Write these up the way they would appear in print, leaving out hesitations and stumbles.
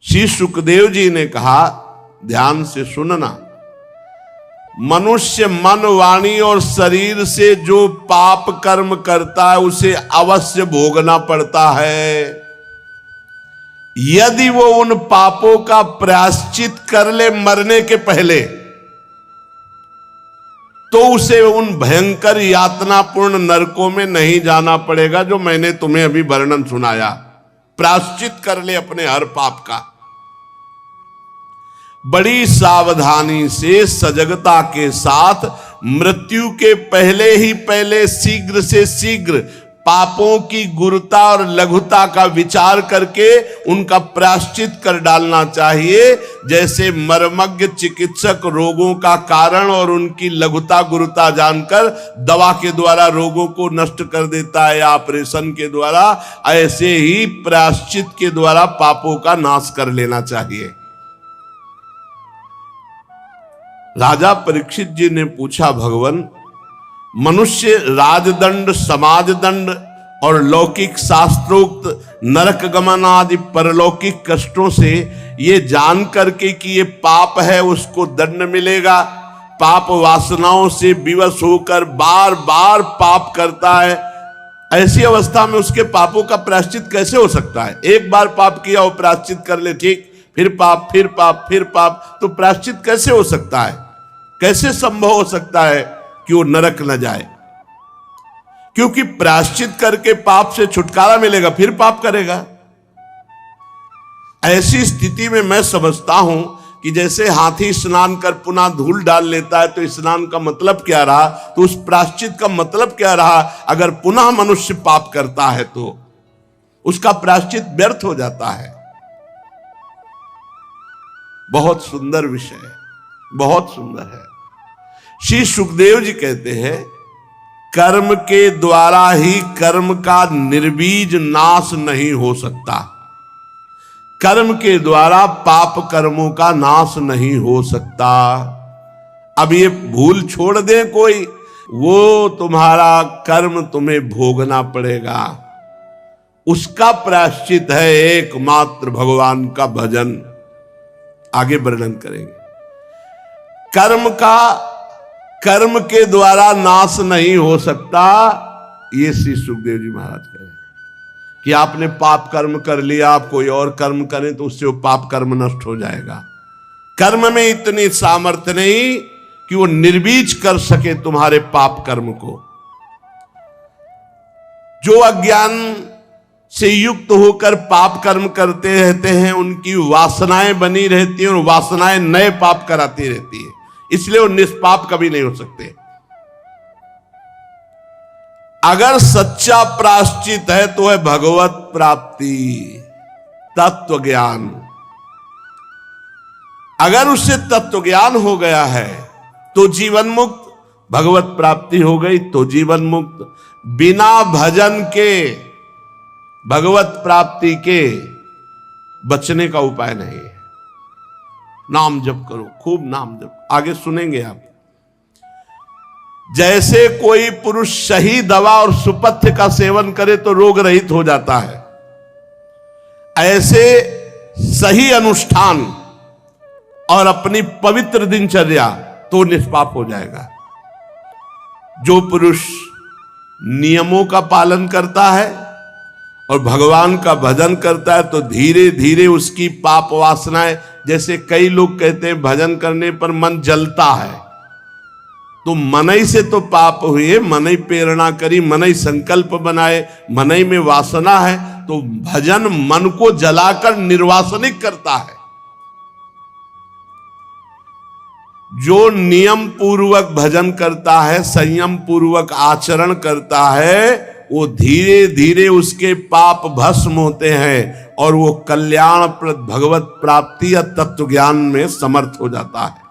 श्री सुखदेव जी ने कहा, ध्यान से सुनना, मनुष्य मन, वाणी और शरीर से जो पाप कर्म करता है उसे अवश्य भोगना पड़ता है। यदि वो उन पापों का प्रायश्चित कर ले मरने के पहले, तो उसे उन भयंकर यातनापूर्ण नरकों में नहीं जाना पड़ेगा जो मैंने तुम्हें अभी वर्णन सुनाया। प्रायश्चित कर ले अपने हर पाप का। बड़ी सावधानी से, सजगता के साथ, मृत्यु के पहले ही पहले शीघ्र से शीघ्र पापों की गुरुता और लघुता का विचार करके उनका प्रायश्चित कर डालना चाहिए। जैसे मर्मज्ञ चिकित्सक रोगों का कारण और उनकी लघुता गुरुता जानकर दवा के द्वारा रोगों को नष्ट कर देता है या ऑपरेशन के द्वारा, ऐसे ही प्रायश्चित के द्वारा पापों का नाश कर लेना चाहिए। राजा परीक्षित जी ने पूछा, भगवान, मनुष्य राजदंड, समाज दंड और लौकिक शास्त्रोक्त नरक गमन आदि परलौकिक कष्टों से ये जान करके कि ये पाप है उसको दंड मिलेगा, पाप वासनाओं से विवश होकर बार बार पाप करता है, ऐसी अवस्था में उसके पापों का प्रायश्चित कैसे हो सकता है? एक बार पाप किया वो प्रायश्चित कर ले, ठीक, फिर पाप, फिर पाप, फिर पाप, तो प्रायश्चित कैसे हो सकता है? कैसे संभव हो सकता है कि वो नरक न जाए? क्योंकि प्रायश्चित करके पाप से छुटकारा मिलेगा, फिर पाप करेगा। ऐसी स्थिति में मैं समझता हूं कि जैसे हाथी स्नान कर पुनः धूल डाल लेता है, तो स्नान का मतलब क्या रहा? तो उस प्रायश्चित का मतलब क्या रहा? अगर पुनः मनुष्य पाप करता है तो उसका प्रायश्चित व्यर्थ हो जाता है। बहुत सुंदर विषय है, बहुत सुंदर है। श्री सुखदेव जी कहते हैं, कर्म के द्वारा ही कर्म का निर्बीज नाश नहीं हो सकता। कर्म के द्वारा पाप कर्मों का नाश नहीं हो सकता। अब ये भूल छोड़ दे कोई, वो तुम्हारा कर्म तुम्हें भोगना पड़ेगा। उसका प्रायश्चित है एकमात्र भगवान का भजन। आगे वर्णन करेंगे। कर्म के द्वारा नाश नहीं हो सकता, ये श्री सुखदेव जी महाराज कह रहे हैं कि आपने पाप कर्म कर लिया, आप कोई और कर्म करें तो उससे वो पाप कर्म नष्ट हो जाएगा। कर्म में इतनी सामर्थ्य नहीं कि वो निर्बीज कर सके तुम्हारे पाप कर्म को। जो अज्ञान से युक्त होकर पाप कर्म करते रहते हैं, उनकी वासनाएं बनी रहती हैं और वासनाएं नए पाप कराती रहती है, इसलिए वो निष्पाप कभी नहीं हो सकते। अगर सच्चा प्रायश्चित है तो है भगवत प्राप्ति, तत्व ज्ञान। अगर उससे तत्व ज्ञान हो गया है तो जीवन मुक्त, भगवत प्राप्ति हो गई तो जीवन मुक्त। बिना भजन के, भगवत प्राप्ति के बचने का उपाय नहीं है। नाम जप करो, खूब नाम जप। आगे सुनेंगे आप। जैसे कोई पुरुष सही दवा और सुपथ्य का सेवन करे तो रोग रहित हो जाता है, ऐसे सही अनुष्ठान और अपनी पवित्र दिनचर्या तो निष्पाप हो जाएगा। जो पुरुष नियमों का पालन करता है और भगवान का भजन करता है तो धीरे धीरे उसकी पाप वासनाएं, जैसे कई लोग कहते हैं भजन करने पर मन जलता है, तो मनई से तो पाप हुए, मनई प्रेरणा करी, मनई संकल्प बनाए, मनई में वासना है, तो भजन मन को जलाकर निर्वासनिक करता है। जो नियम पूर्वक भजन करता है, संयम पूर्वक आचरण करता है, वो धीरे धीरे उसके पाप भस्म होते हैं और वो कल्याणप्रद भगवत प्राप्ति या तत्व ज्ञान में समर्थ हो जाता है।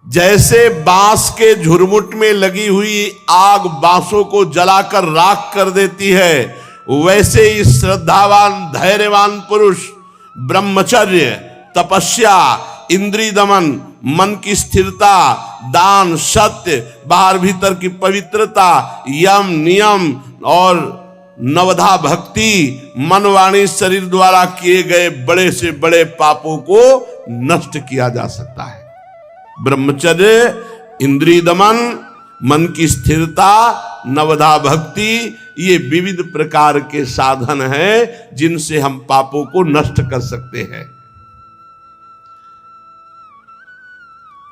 जैसे बांस के झुरमुट में लगी हुई आग बांसों को जलाकर राख कर देती है, वैसे ही श्रद्धावान धैर्यवान पुरुष ब्रह्मचर्य, तपस्या, इंद्रिय दमन, मन की स्थिरता, दान, सत्य, बाहर भीतर की पवित्रता, यम नियम और नवधा भक्ति मन वाणी शरीर द्वारा किए गए बड़े से बड़े पापों को नष्ट किया जा सकता है। ब्रह्मचर्य, इंद्रिय दमन, मन की स्थिरता, नवधा भक्ति, ये विविध प्रकार के साधन हैं जिनसे हम पापों को नष्ट कर सकते हैं।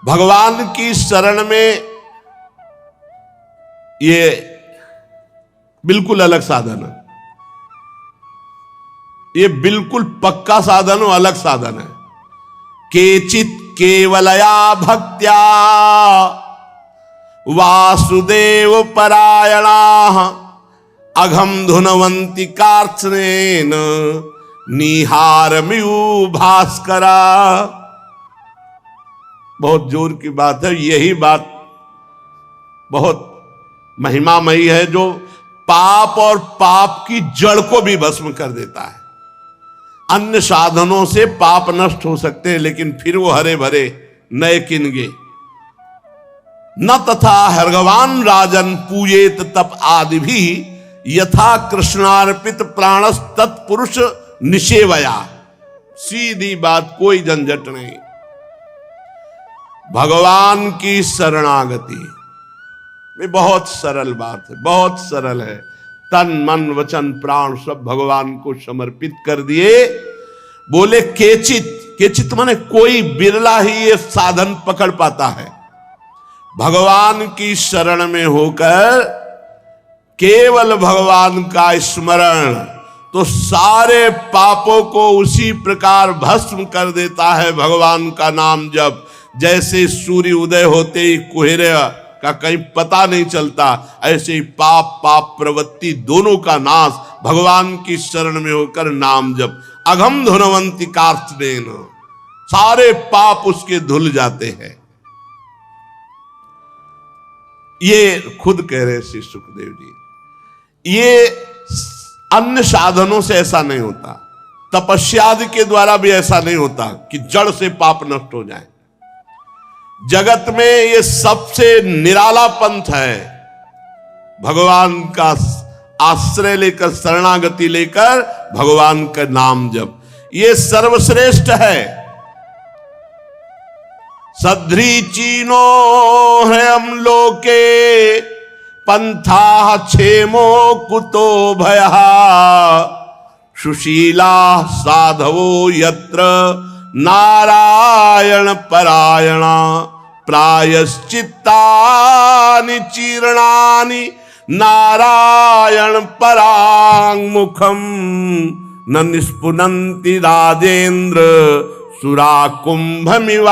भगवान की शरण में ये बिल्कुल अलग साधन है, ये बिल्कुल पक्का साधन और अलग साधन है। केचित केवलया भक्त्या वासुदेव परायणा अघम धुनवंती कार्चनेन निहारमियु भास्करा। बहुत जोर की बात है, यही बात बहुत महिमामयी है जो पाप और पाप की जड़ को भी भस्म कर देता है। अन्य साधनों से पाप नष्ट हो सकते हैं लेकिन फिर वो हरे भरे नए किनगे। न तथा हर्गवान राजन पूजेत तप आदि भी यथा कृष्णार्पित प्राणस तत्पुरुष निषेवया। सीधी बात, कोई झंझट नहीं। भगवान की शरणागति में बहुत सरल बात है, बहुत सरल है। तन मन वचन प्राण सब भगवान को समर्पित कर दिए। बोले केचित, केचित माने कोई बिरला ही ये साधन पकड़ पाता है। भगवान की शरण में होकर केवल भगवान का स्मरण तो सारे पापों को उसी प्रकार भस्म कर देता है। भगवान का नाम जब जैसे सूर्य उदय होते ही कुहरे का कहीं पता नहीं चलता, ऐसे ही पाप पाप प्रवृत्ति दोनों का नाश भगवान की शरण में होकर नाम जप। अघम धुनवंती कार्चनेन, सारे पाप उसके धुल जाते हैं। ये खुद कह रहे श्री सुखदेव जी। ये अन्य साधनों से ऐसा नहीं होता, तपस्यादि के द्वारा भी ऐसा नहीं होता कि जड़ से पाप नष्ट हो जाए। जगत में ये सबसे निराला पंथ है, भगवान का आश्रय लेकर शरणागति लेकर भगवान का नाम जप, ये सर्वश्रेष्ठ है। सध्री चीनो है हम लोके पंथा क्षेमो कुतो भयः सुशीला साधवो यत्र नारायण परायणा प्रायश्चित्तानि चीर्णानि नारायण परांगमुखम न निष्पुनन्ति राजेन्द्र सुरा कुंभमिवापगा।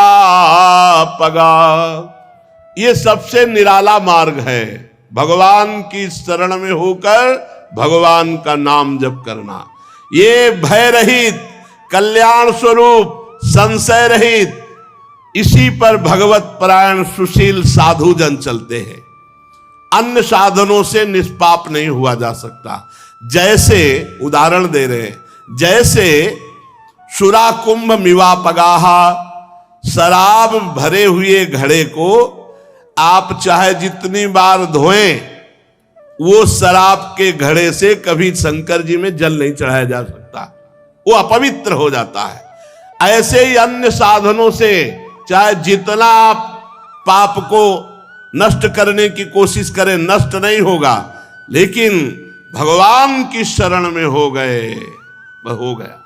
ये सबसे निराला मार्ग है, भगवान की शरण में होकर भगवान का नाम जप करना। ये भय रहित, कल्याण स्वरूप, संशय रहित, इसी पर भगवत परायण सुशील साधु जन चलते हैं। अन्य साधनों से निष्पाप नहीं हुआ जा सकता। जैसे उदाहरण दे रहे हैं, जैसे सुरा कुंभ मिवापगाहा, शराब भरे हुए घड़े को आप चाहे जितनी बार धोएं, वो शराब के घड़े से कभी शंकर जी में जल नहीं चढ़ाया जा सकता, वो अपवित्र हो जाता है। ऐसे ही अन्य साधनों से चाहे जितना आप पाप को नष्ट करने की कोशिश करें, नष्ट नहीं होगा। लेकिन भगवान की शरण में हो गए, हो गया।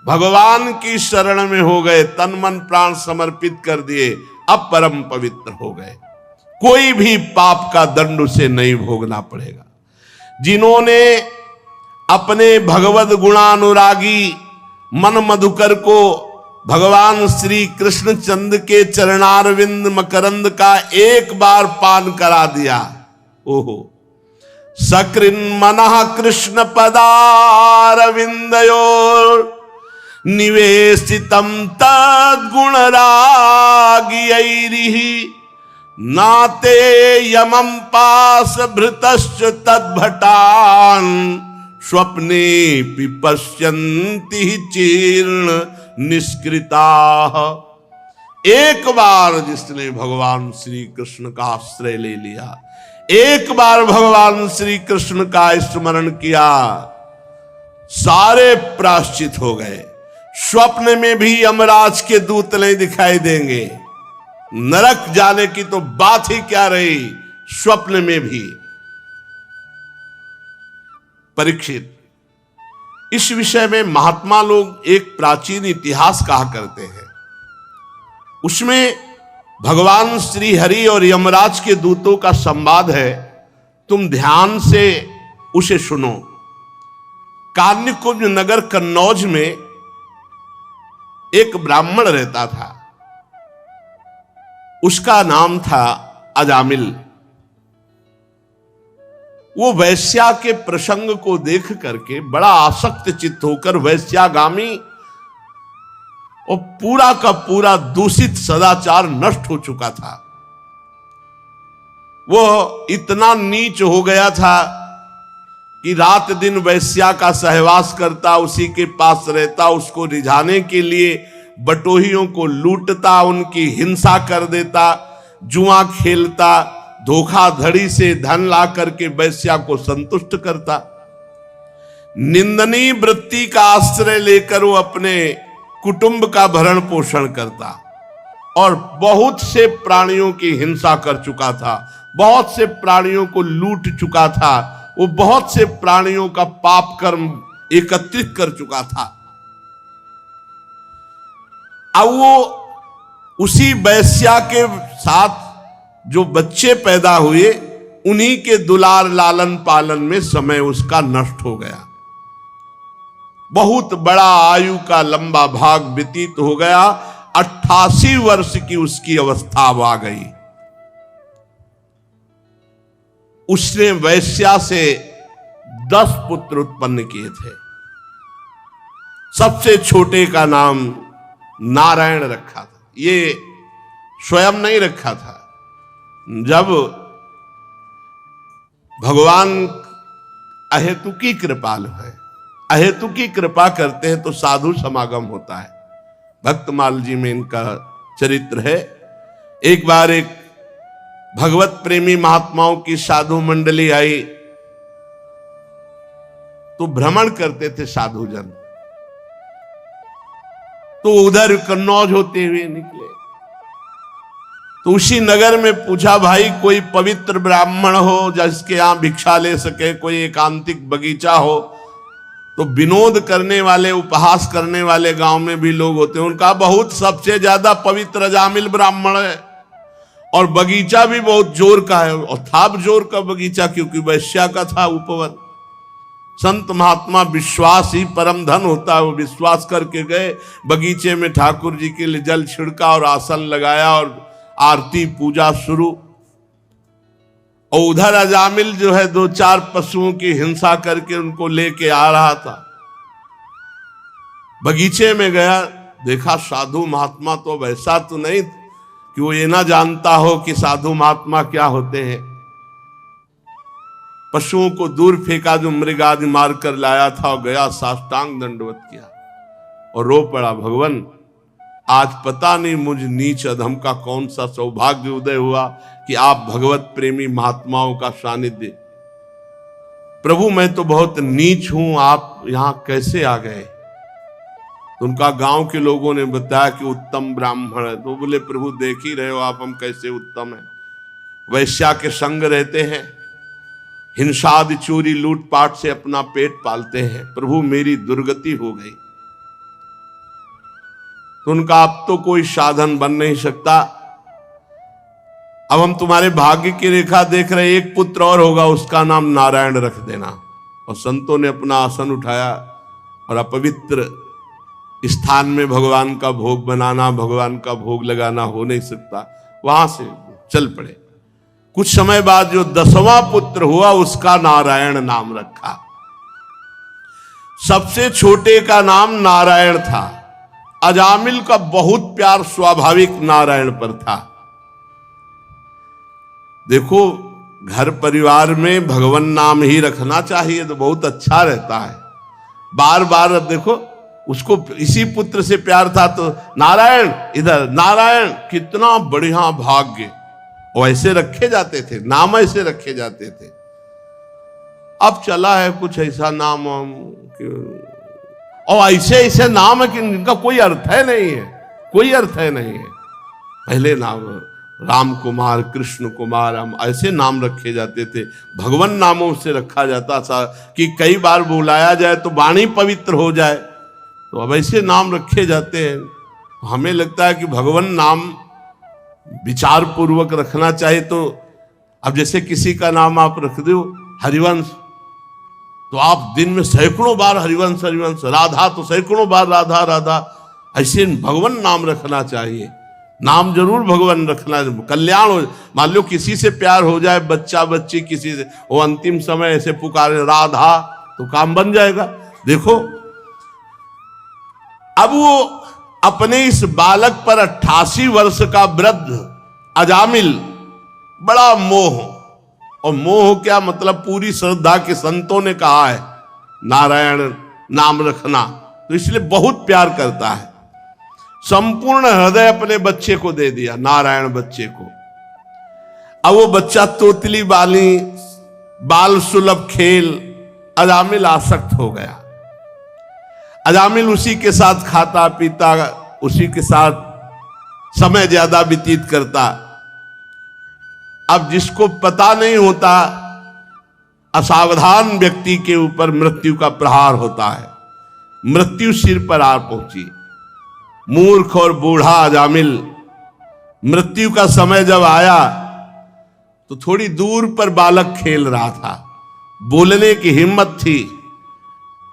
भगवान की शरण में हो गए, तन मन प्राण समर्पित कर दिए, अब परम पवित्र हो गए। कोई भी पाप का दंड उसे नहीं भोगना पड़ेगा। जिन्होंने अपने भगवद गुणानुरागी मन मधुकर को भगवान श्री कृष्ण चंद्र के चरणारविंद मकरंद का एक बार पान करा दिया, ओहो, सकृन मनः कृष्ण पदारविंदयोर निवेशितम तद्गुण रागियैरिहि नाते यमं पास भृतश्च तद्भटान स्वप्ने पश्यन्ति चीर्ण निष्कृता। एक बार जिसने भगवान श्री कृष्ण का आश्रय ले लिया, एक बार भगवान श्री कृष्ण का स्मरण किया, सारे प्रायश्चित हो गए। स्वप्न में भी यमराज के दूत नहीं दिखाई देंगे, नरक जाने की तो बात ही क्या रही, स्वप्न में भी। परीक्षित, इस विषय में महात्मा लोग एक प्राचीन इतिहास कहा करते हैं। उसमें भगवान श्री हरि और यमराज के दूतों का संवाद है, तुम ध्यान से उसे सुनो। कान्यकुब्ज नगर कन्नौज में एक ब्राह्मण रहता था, उसका नाम था अजामिल। वो वैश्या के प्रसंग को देख करके बड़ा आसक्त चित्त होकर वैश्यागामी और पूरा का पूरा दूषित सदाचार नष्ट हो चुका था। वो इतना नीच हो गया था कि रात दिन वैश्या का सहवास करता, उसी के पास रहता, उसको रिझाने के लिए बटोहियों को लूटता, उनकी हिंसा कर देता, जुआ खेलता, धोखाधड़ी से धन ला करके वैश्या को संतुष्ट करता। निंदनीय वृत्ति का आश्रय लेकर वो अपने कुटुंब का भरण पोषण करता और बहुत से प्राणियों की हिंसा कर चुका था, बहुत से प्राणियों को लूट चुका था, वो बहुत से प्राणियों का पाप कर्म एकत्रित कर चुका था। अब वो उसी वैश्या के साथ जो बच्चे पैदा हुए, उन्हीं के दुलार लालन पालन में समय उसका नष्ट हो गया। बहुत बड़ा आयु का लंबा भाग व्यतीत हो गया। 88 वर्ष की उसकी अवस्था आ गई। उसने वैश्या से 10 पुत्र उत्पन्न किए थे। सबसे छोटे का नाम नारायण रखा था। ये स्वयं नहीं रखा था, जब भगवान अहेतुकी कृपालु है, अहेतुकी कृपा करते हैं तो साधु समागम होता है। भक्तमाल जी में इनका चरित्र है। एक बार एक भगवत प्रेमी महात्माओं की साधु मंडली आई, तो भ्रमण करते थे साधुजन, तो उधर कन्नौज होते हुए निकले। तो उसी नगर में पूछा, भाई कोई पवित्र ब्राह्मण हो जिसके यहां भिक्षा ले सके, कोई एकांतिक बगीचा हो। तो विनोद करने वाले, उपहास करने वाले गांव में भी लोग होते हैं। उनका बहुत सबसे ज्यादा पवित्र अजामिल ब्राह्मण है और बगीचा भी बहुत जोर का है, और था जोर का बगीचा क्योंकि वैश्या का था उपवन। संत महात्मा विश्वास ही परम धन होता है। वो विश्वास करके गए, बगीचे में ठाकुर जी के लिए जल छिड़का और आसन लगाया और आरती पूजा शुरू। और उधर अजामिल जो है 2-4 पशुओं की हिंसा करके उनको लेके आ रहा था। बगीचे में गया, देखा साधु महात्मा तो वैसा तो नहीं कि वो ये ना जानता हो कि साधु महात्मा क्या होते हैं। पशुओं को दूर फेंका जो मृग आदि मार कर लाया था, और गया साष्टांग दंडवत किया और रो पड़ा, भगवान आज पता नहीं मुझ नीच अधम का कौन सा सौभाग्य उदय हुआ कि आप भगवत प्रेमी महात्माओं का सानिध्य। प्रभु मैं तो बहुत नीच हूं, आप यहां कैसे आ गए? तो उनका गांव के लोगों ने बताया कि उत्तम ब्राह्मण है। तो बोले, प्रभु देख ही रहे हो आप, हम कैसे उत्तम हैं। वैश्या के संग रहते हैं, हिंसादि चोरी लूटपाट से अपना पेट पालते हैं। प्रभु मेरी दुर्गति हो गई। तो उनका अब तो कोई साधन बन नहीं सकता, अब हम तुम्हारे भाग्य की रेखा देख रहे, एक पुत्र और होगा, उसका नाम नारायण रख देना। और संतों ने अपना आसन उठाया और अपवित्र स्थान में भगवान का भोग बनाना, भगवान का भोग लगाना हो नहीं सकता, वहां से चल पड़े। कुछ समय बाद जो 10वां पुत्र हुआ, उसका नारायण नाम रखा। सबसे छोटे का नाम नारायण था। अजामिल का बहुत प्यार स्वाभाविक नारायण पर था। देखो, घर परिवार में भगवान नाम ही रखना चाहिए तो बहुत अच्छा रहता है। बार बार अब देखो, उसको इसी पुत्र से प्यार था तो नारायण, इधर नारायण, कितना बढ़िया भाग्य। और ऐसे रखे जाते थे, नाम ऐसे रखे जाते थे। अब चला है कुछ ऐसा नाम और ऐसे ऐसे नाम है कि इनका कोई अर्थ है नहीं है, कोई अर्थ है नहीं है। पहले नाम राम कुमार, कृष्ण कुमार, हम ऐसे नाम रखे जाते थे। भगवान नामों से रखा जाता था कि कई बार बुलाया जाए तो वाणी पवित्र हो जाए। तो अब ऐसे नाम रखे जाते हैं। हमें लगता है कि भगवान नाम विचार पूर्वक रखना चाहिए। तो अब जैसे किसी का नाम आप रख दो हरिवंश, तो आप दिन में सैकड़ों बार हरिवंश हरिवंश, राधा तो सैकड़ों बार राधा राधा, ऐसे भगवान नाम रखना चाहिए। नाम जरूर भगवान रखना, कल्याण हो। मान लो किसी से प्यार हो जाए, बच्चा बच्ची किसी से, वो अंतिम समय ऐसे पुकारे राधा, तो काम बन जाएगा। देखो अब वो अपने इस बालक पर 88 वर्ष का वृद्ध अजामिल, बड़ा मोह, और मोह क्या मतलब, पूरी श्रद्धा के संतों ने कहा है नारायण नाम रखना, तो इसलिए बहुत प्यार करता है। संपूर्ण हृदय अपने बच्चे को दे दिया, नारायण बच्चे को। अब वो बच्चा तोतली बाली, बाल सुलभ खेल, अजामिल आसक्त हो गया। अजामिल उसी के साथ खाता पीता, उसी के साथ समय ज्यादा व्यतीत करता। अब जिसको पता नहीं होता, असावधान व्यक्ति के ऊपर मृत्यु का प्रहार होता है। मृत्यु सिर पर आ पहुंची। मूर्ख और बूढ़ा अजामिल, मृत्यु का समय जब आया तो थोड़ी दूर पर बालक खेल रहा था, बोलने की हिम्मत थी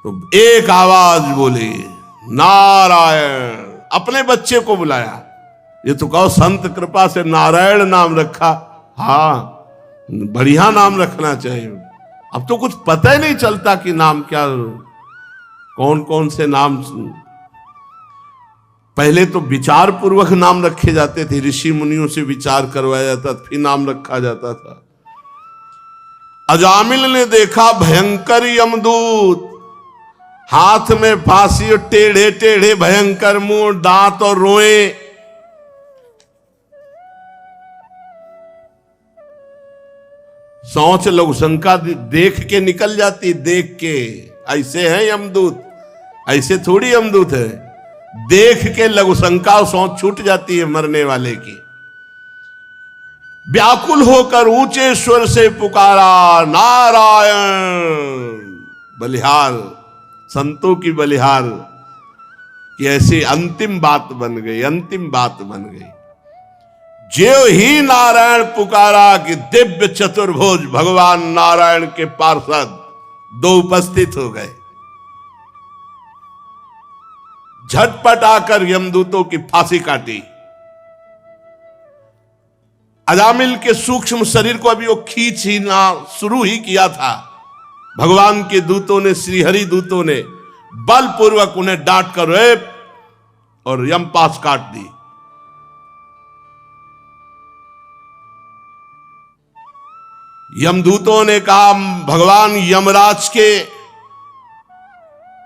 तो एक आवाज बोली नारायण, अपने बच्चे को बुलाया। ये तो कहो संत कृपा से नारायण नाम रखा, हाँ बढ़िया नाम रखना चाहिए। अब तो कुछ पता ही नहीं चलता कि नाम क्या, कौन कौन से नाम। पहले तो विचार पूर्वक नाम रखे जाते थे, ऋषि मुनियों से विचार करवाया जाता, फिर नाम रखा जाता था। अजामिल ने देखा भयंकर यमदूत, हाथ में फांसी और टेढ़े टेढ़े भयंकर मुंह, दांत और रोए। सोच लघु शंका देख के निकल जाती, देख के ऐसे है यमदूत, ऐसे थोड़ी यमदूत है। देख के लघु शंका सोच छूट जाती है मरने वाले की। व्याकुल होकर ऊंचे स्वर से पुकारा नारायण। बलिहार, संतों की बलिहार कि ऐसी अंतिम बात बन गई, अंतिम बात बन गई। ज्यों ही नारायण पुकारा कि दिव्य चतुर्भुज भगवान नारायण के पार्षद दो उपस्थित हो गए। झटपट आकर यमदूतों की फांसी काटी। अजामिल के सूक्ष्म शरीर को अभी वो खींच ही ना शुरू ही किया था, भगवान के दूतों ने, श्रीहरि दूतों ने बलपूर्वक उन्हें डांट कर रेप और यमपाश काट दी। यमदूतों ने कहा भगवान यमराज के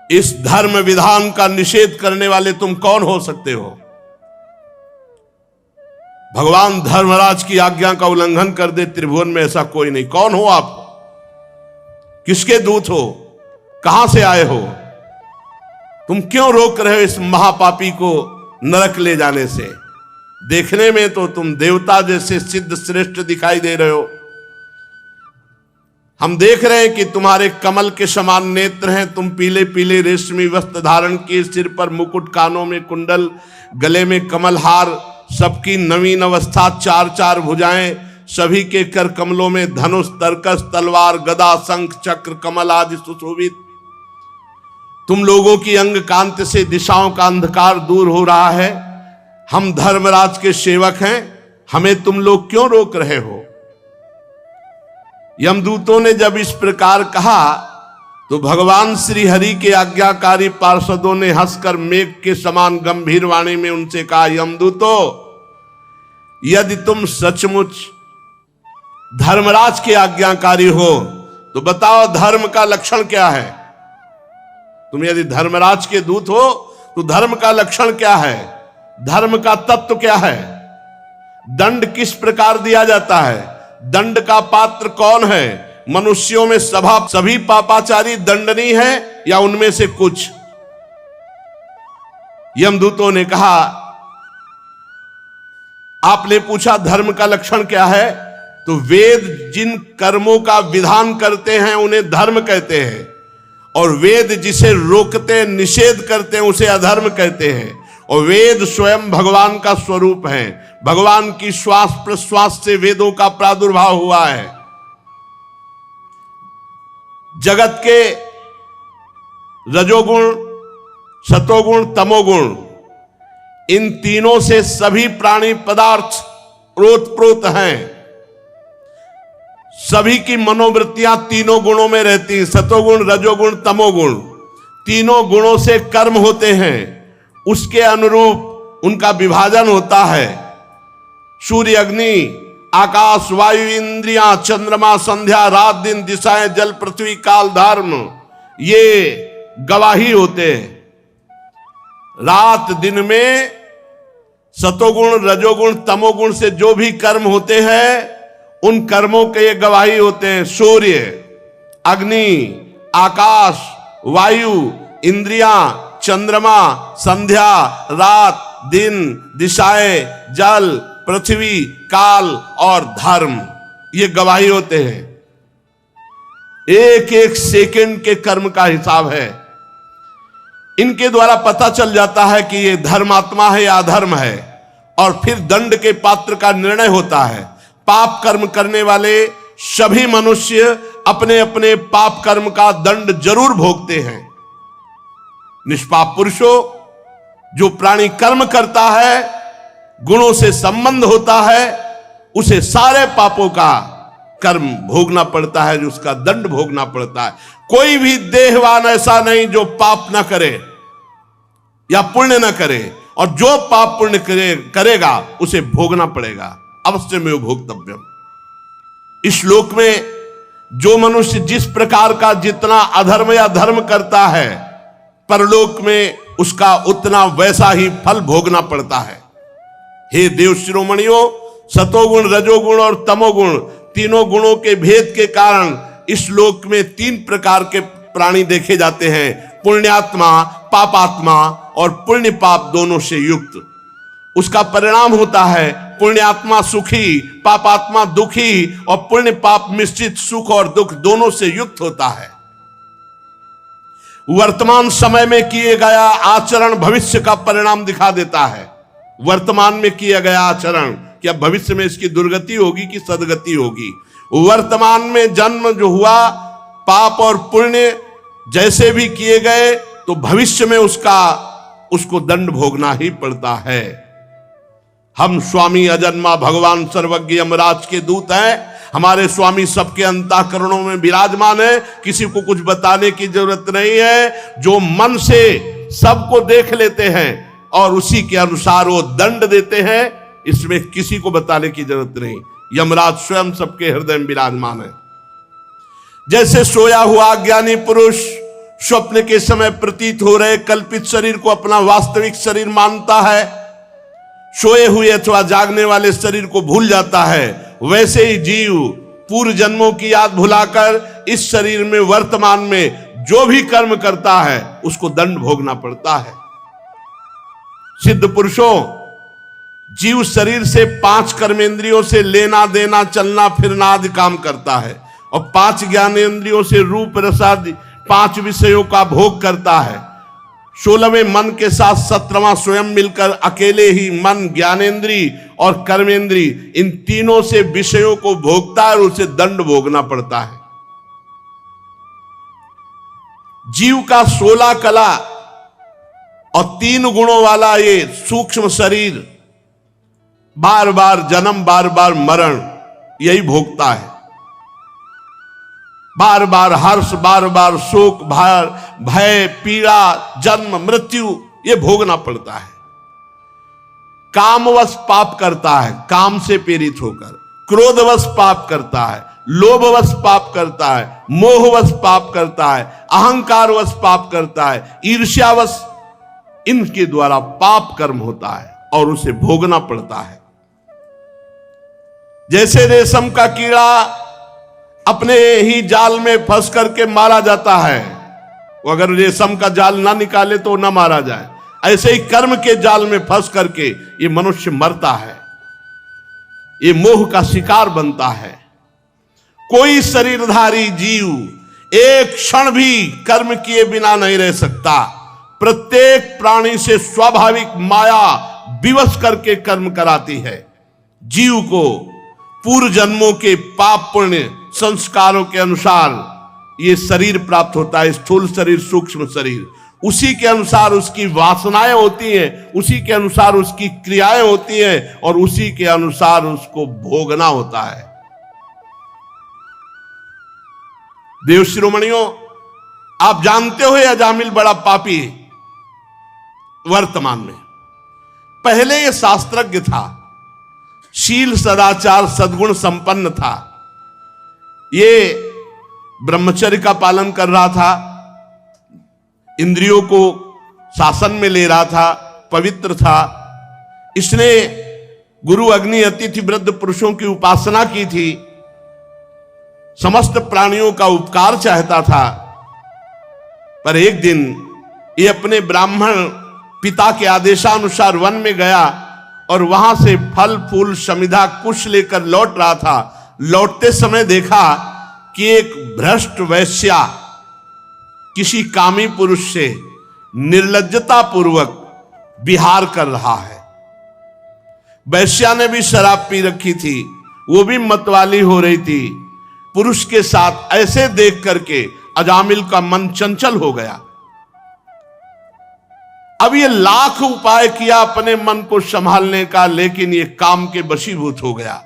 इस धर्म विधान का निषेध करने वाले तुम कौन हो सकते हो? भगवान धर्मराज की आज्ञा का उल्लंघन कर दे, त्रिभुवन में ऐसा कोई नहीं। कौन हो आप? किसके दूत हो? कहां से आए हो? तुम क्यों रोक रहे हो इस महापापी को नरक ले जाने से? देखने में तो तुम देवता जैसे सिद्ध श्रेष्ठ दिखाई दे रहे हो। हम देख रहे हैं कि तुम्हारे कमल के समान नेत्र हैं, तुम पीले पीले रेशमी वस्त्र धारण किए, सिर पर मुकुट, कानों में कुंडल, गले में कमल हार, सबकी नवीन अवस्था, चार चार भुजाएं, सभी के कर कमलों में धनुष, तरकस, तलवार, गदा, शंख, चक्र, कमल आदि सुशोभित। तुम लोगों की अंग कांति से दिशाओं का अंधकार दूर हो रहा है। हम धर्मराज के सेवक हैं, हमें तुम लोग क्यों रोक रहे हो? यमदूतों ने जब इस प्रकार कहा तो भगवान श्री हरि के आज्ञाकारी पार्षदों ने हंसकर मेघ के समान गंभीर वाणी में उनसे कहा, यमदूतों, यदि तुम सचमुच धर्मराज के आज्ञाकारी हो तो बताओ धर्म का लक्षण क्या है? तुम यदि धर्मराज के दूत हो तो धर्म का लक्षण क्या है? धर्म का तत्व क्या है? दंड किस प्रकार दिया जाता है, दंड का पात्र कौन है, मनुष्यों में सभी पापाचारी दंडनीय है या उनमें से कुछ। यमदूतों ने कहा, आपने पूछा धर्म का लक्षण क्या है, तो वेद जिन कर्मों का विधान करते हैं उन्हें धर्म कहते हैं, और वेद जिसे रोकते निषेध करते हैं उसे अधर्म कहते हैं। और वेद स्वयं भगवान का स्वरूप है, भगवान की श्वास प्रश्वास से वेदों का प्रादुर्भाव हुआ है। जगत के रजोगुण, सतोगुण, तमोगुण, इन तीनों से सभी प्राणी पदार्थ ओतप्रोत हैं। सभी की मनोवृत्तियां तीनों गुणों में रहती हैं, सतोगुण, रजोगुण, तमोगुण। तीनों गुणों से कर्म होते हैं, उसके अनुरूप उनका विभाजन होता है। सूर्य, अग्नि, आकाश, वायु, इंद्रियां, चंद्रमा, संध्या, रात, दिन, दिशाएं, जल, पृथ्वी, काल, धर्म, ये गवाही होते हैं। रात दिन में सतोगुण, रजोगुण, तमोगुण से जो भी कर्म होते हैं उन कर्मों के ये गवाही होते हैं। सूर्य, अग्नि, आकाश, वायु, इंद्रियां, चंद्रमा, संध्या, रात, दिन, दिशाएं, जल, पृथ्वी, काल और धर्म, ये गवाही होते हैं। एक एक सेकंड के कर्म का हिसाब है। इनके द्वारा पता चल जाता है कि ये धर्मात्मा है या अधर्म है, और फिर दंड के पात्र का निर्णय होता है। पाप कर्म करने वाले सभी मनुष्य अपने अपने पाप कर्म का दंड जरूर भोगते हैं। निष्पाप पुरुषों, जो प्राणी कर्म करता है, गुणों से संबंध होता है, उसे सारे पापों का कर्म भोगना पड़ता है, जो उसका दंड भोगना पड़ता है। कोई भी देहवान ऐसा नहीं जो पाप ना करे या पुण्य ना करे, और जो पाप पुण्य करेगा उसे भोगना पड़ेगा, अवश्य में भोक्तव्यम। इस श्लोक में जो मनुष्य जिस प्रकार का जितना अधर्म या धर्म करता है, परलोक में उसका उतना वैसा ही फल भोगना पड़ता है। हे देव शिरोमणियों, सतोगुण, रजोगुण और तमोगुण, तीनों गुणों के भेद के कारण इस लोक में तीन प्रकार के प्राणी देखे जाते हैं: पुण्यात्मा, पापात्मा और पुण्य पाप दोनों से युक्त। उसका परिणाम होता है पुण्यात्मा सुखी, पापात्मा दुखी, और पुण्य पाप मिश्रित सुख और दुख दोनों से युक्त होता है। वर्तमान समय में किए गया आचरण भविष्य का परिणाम दिखा देता है। वर्तमान में किया गया आचरण क्या भविष्य में इसकी दुर्गति होगी कि सदगति होगी। वर्तमान में जन्म जो हुआ, पाप और पुण्य जैसे भी किए गए, तो भविष्य में उसको दंड भोगना ही पड़ता है। हम स्वामी अजन्मा भगवान सर्वज्ञ यमराज के दूत हैं। हमारे स्वामी सबके अंतःकरणों में विराजमान है, किसी को कुछ बताने की जरूरत नहीं है। जो मन से सबको देख लेते हैं और उसी के अनुसार वो दंड देते हैं, इसमें किसी को बताने की जरूरत नहीं। यमराज स्वयं सबके हृदय में विराजमान है। जैसे सोया हुआ ज्ञानी पुरुष स्वप्न के समय प्रतीत हो रहे कल्पित शरीर को अपना वास्तविक शरीर मानता है, सोए हुए अथवा जागने वाले शरीर को भूल जाता है, वैसे ही जीव पूर्व जन्मों की याद भुलाकर इस शरीर में वर्तमान में जो भी कर्म करता है उसको दंड भोगना पड़ता है। सिद्ध पुरुषों, जीव शरीर से 5 कर्मेंद्रियों से लेना देना, चलना फिरना आदि काम करता है, और 5 ज्ञानेंद्रियों से रूप रस आदि 5 विषयों का भोग करता है। 16वें मन के साथ 17वां स्वयं मिलकर अकेले ही मन, ज्ञानेंद्री और कर्मेंद्री, इन तीनों से विषयों को भोगता है और उसे दंड भोगना पड़ता है। जीव का 16 कला और 3 गुणों वाला ये सूक्ष्म शरीर बार बार जन्म, बार बार मरण यही भोगता है। बार बार हर्ष, बार बार शोक, भय, पीड़ा, जन्म, मृत्यु ये भोगना पड़ता है। कामवश पाप करता है, काम से प्रेरित होकर, क्रोधवश पाप करता है, लोभवश पाप करता है, मोहवश पाप करता है, अहंकारवश पाप करता है, ईर्ष्यावश, इनके द्वारा पाप कर्म होता है और उसे भोगना पड़ता है। जैसे रेशम का कीड़ा अपने ही जाल में फंस करके मारा जाता है, वो अगर रेशम का जाल ना निकाले तो ना मारा जाए, ऐसे ही कर्म के जाल में फंस करके ये मनुष्य मरता है, ये मोह का शिकार बनता है। कोई शरीरधारी जीव एक क्षण भी कर्म किए बिना नहीं रह सकता। प्रत्येक प्राणी से स्वाभाविक माया विवश करके कर्म कराती है। जीव को पूर्व जन्मों के पाप पुण्य संस्कारों के अनुसार ये शरीर प्राप्त होता है, स्थूल शरीर, सूक्ष्म शरीर। उसी के अनुसार उसकी वासनाएं होती हैं, उसी के अनुसार उसकी क्रियाएं होती हैं और उसी के अनुसार उसको भोगना होता है। देव शिरोमणियों, आप जानते हो अजामिल बड़ा पापी है वर्तमान में। पहले ये शास्त्रज्ञ था, शील सदाचार सद्गुण संपन्न था, ये ब्रह्मचर्य का पालन कर रहा था, इंद्रियों को शासन में ले रहा था, पवित्र था। इसने गुरु अग्नि अतिथि वृद्ध पुरुषों की उपासना की थी, समस्त प्राणियों का उपकार चाहता था। पर एक दिन ये अपने ब्राह्मण पिता के आदेशानुसार वन में गया और वहां से फल फूल समिधा कुश लेकर लौट रहा था। लौटते समय देखा कि एक भ्रष्ट वैश्या किसी कामी पुरुष से निर्लज्जता पूर्वक विहार कर रहा है। वैश्या ने भी शराब पी रखी थी, वो भी मतवाली हो रही थी। पुरुष के साथ ऐसे देख करके अजामिल का मन चंचल हो गया। अब ये लाख उपाय किया अपने मन को संभालने का, लेकिन ये काम के वशीभूत हो गया।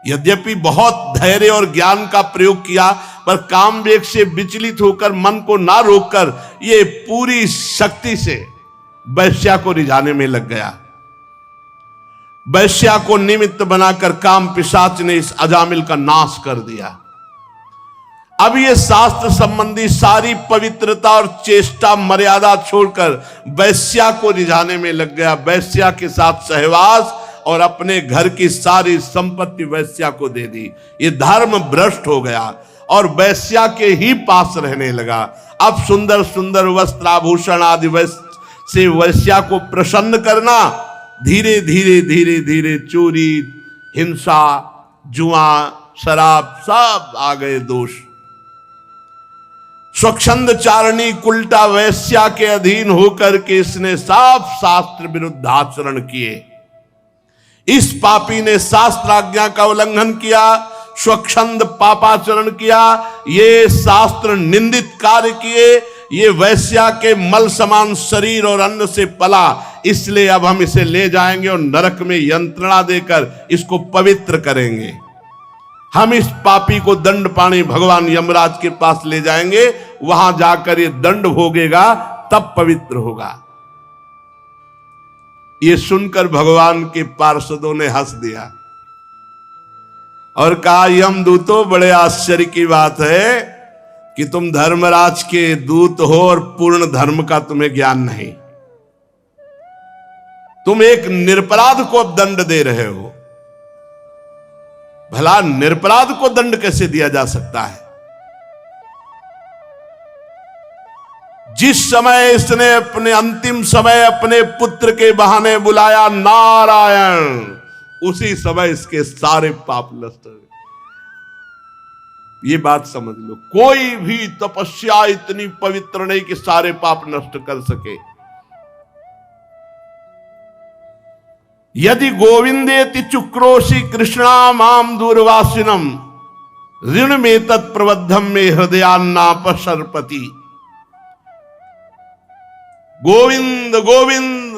यद्यपि बहुत धैर्य और ज्ञान का प्रयोग किया, पर काम वेग से विचलित होकर मन को ना रोककर ये पूरी शक्ति से वैश्या को रिझाने में लग गया। वैश्या को निमित्त बनाकर काम पिशाच ने इस अजामिल का नाश कर दिया। अब ये शास्त्र संबंधी सारी पवित्रता और चेष्टा मर्यादा छोड़कर वैश्या को रिझाने में लग गया। वैश्या के साथ सहवास और अपने घर की सारी संपत्ति वैश्या को दे दी। ये धर्म भ्रष्ट हो गया और वैश्या के ही पास रहने लगा। अब सुंदर सुंदर वस्त्र आभूषण आदि से वैश्या को प्रसन्न करना, धीरे धीरे धीरे धीरे चोरी, हिंसा, जुआ, शराब सब आ गए दोष। स्वच्छंद चारणी कुल्टा वैश्या के अधीन होकर के इसने साफ शास्त्र विरुद्ध आचरण किए। इस पापी ने शास्त्र आज्ञा का उल्लंघन किया, स्वच्छंद पापाचरण किया, ये शास्त्र निंदित कार्य किए। ये वैश्या के मल समान शरीर और अन्न से पला, इसलिए अब हम इसे ले जाएंगे और नरक में यंत्रणा देकर इसको पवित्र करेंगे। हम इस पापी को दंड पानी भगवान यमराज के पास ले जाएंगे, वहां जाकर ये दंड भोगेगा, तब पवित्र होगा। ये सुनकर भगवान के पार्षदों ने हंस दिया और कहा, यमदूतों, बड़े आश्चर्य की बात है कि तुम धर्मराज के दूत हो और पूर्ण धर्म का तुम्हें ज्ञान नहीं। तुम एक निरपराध को दंड दे रहे हो। भला निरपराध को दंड कैसे दिया जा सकता है? जिस समय इसने अपने अंतिम समय अपने पुत्र के बहाने बुलाया नारायण, उसी समय इसके सारे पाप नष्ट हो गए। ये बात समझ लो, कोई भी तपस्या इतनी पवित्र नहीं कि सारे पाप नष्ट कर सके। यदि गोविंदेति चुक्रोशी कृष्णा माम दूरवासिनम ऋण में तत्प्रबद्धम में हृदयान्नापसर्पति। गोविंद गोविंद,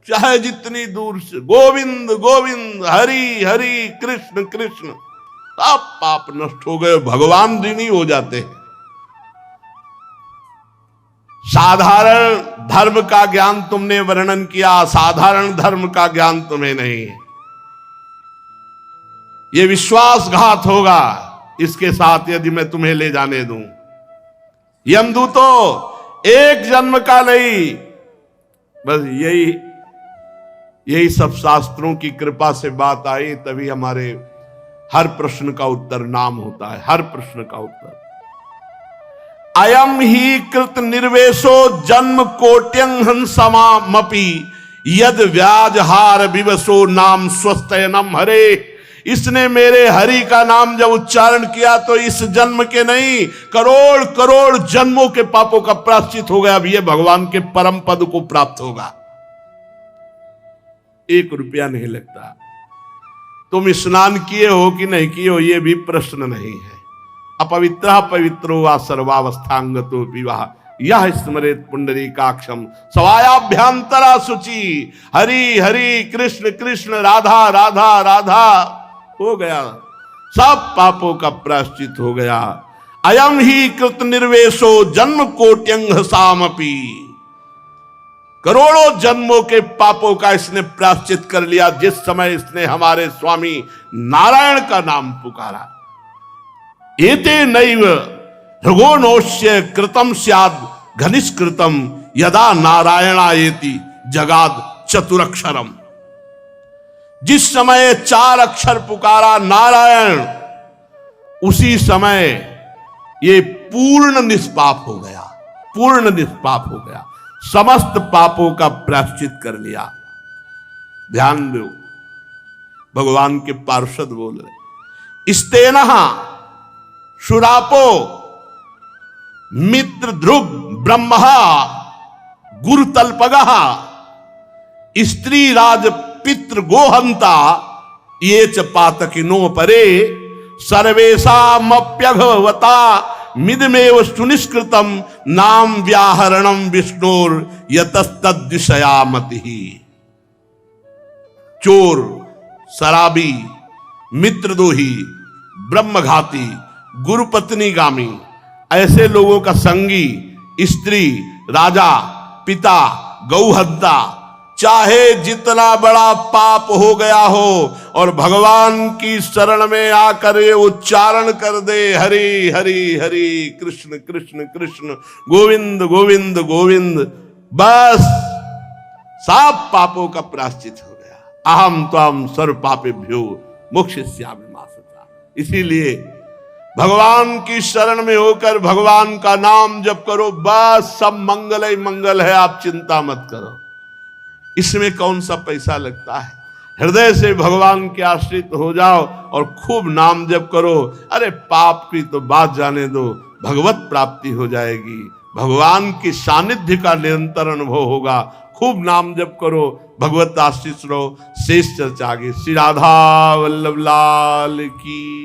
चाहे जितनी दूर से गोविंद गोविंद, हरि हरि, कृष्ण कृष्ण, सब पाप नष्ट हो गए, भगवान ऋणी हो जाते हैं। साधारण धर्म का ज्ञान तुमने वर्णन किया, साधारण धर्म का ज्ञान तुम्हें नहीं है। यह विश्वासघात होगा इसके साथ यदि मैं तुम्हें ले जाने दूं। यमदूतों, एक जन्म का नहीं, बस यही सब शास्त्रों की कृपा से बात आई, तभी हमारे हर प्रश्न का उत्तर नाम होता है, हर प्रश्न का उत्तर। अयम ही कृत निर्वेशो जन्म कोट्यं हंसमामपि यद व्याजहार विवशो नाम स्वस्तयनम हरे। इसने मेरे हरि का नाम जब उच्चारण किया तो इस जन्म के नहीं, करोड़ करोड़ जन्मों के पापों का प्रायश्चित हो गया। अब ये भगवान के परम पद को प्राप्त होगा, 1 रुपया नहीं लगता। तुम स्नान किए हो कि नहीं किए हो ये भी प्रश्न नहीं है। अपवित्र पवित्रो वा सर्वावस्थांगतो विवाह यह स्मरेत पुंडरीकाक्षम सवायाभ्यंतरा शुचि। हरि हरि कृष्ण कृष्ण राधा राधा राधा हो गया, सब पापों का प्रायश्चित हो गया। अयम ही कृत निर्वेशो जन्म कोट्यंग सामपि, करोड़ों जन्मों के पापों का इसने प्रायश्चित कर लिया जिस समय इसने हमारे स्वामी नारायण का नाम पुकारा। एते नैव भृगोनोष्य कृतम स्याद घनिष्कृतम यदा नारायणायेति जगाद चतुरक्षरम। जिस समय 4 अक्षर पुकारा नारायण, उसी समय ये पूर्ण निष्पाप हो गया, पूर्ण निष्पाप हो गया, समस्त पापों का प्रायश्चित कर लिया। ध्यान दो, भगवान के पार्षद बोल रहे, स्तेनः शुरापो मित्र ध्रुव ब्रह्म गुरुतल्पगः स्त्री राज पितृ गोहंता ये च पातकिनो परे सर्वेशामप्यघवता मिदमेव सुनिष्कृतम नाम व्याहरणम विष्णोर यतस्तद्विषयामति। चोर, शराबी, मित्रद्रोही, ब्रह्मघाती, गुरुपत्नीगामी, ऐसे लोगों का संगी, स्त्री, राजा, पिता, गौहत्या, चाहे जितना बड़ा पाप हो गया हो और भगवान की शरण में आकर ये उच्चारण कर दे हरि हरि हरि कृष्ण कृष्ण कृष्ण गोविंद गोविंद गोविंद, बस सब पापों का प्रायश्चित हो गया। अहम त्वं सर्व पापेभ्यो मोक्षयिष्यामि मा शुचः। इसीलिए भगवान की शरण में होकर भगवान का नाम जप करो, बस सब मंगल ही मंगल है, आप चिंता मत करो। इसमें कौन सा पैसा लगता है, हृदय से भगवान के आश्रित हो जाओ और खूब नाम जप करो। अरे पाप की तो बात जाने दो, भगवत प्राप्ति हो जाएगी, भगवान की सानिध्य का निरंतर अनुभव होगा। खूब नाम जप करो, भगवत आश्रित रहो। शेष चर्चा आगे। श्री राधा वल्लभ लाल की।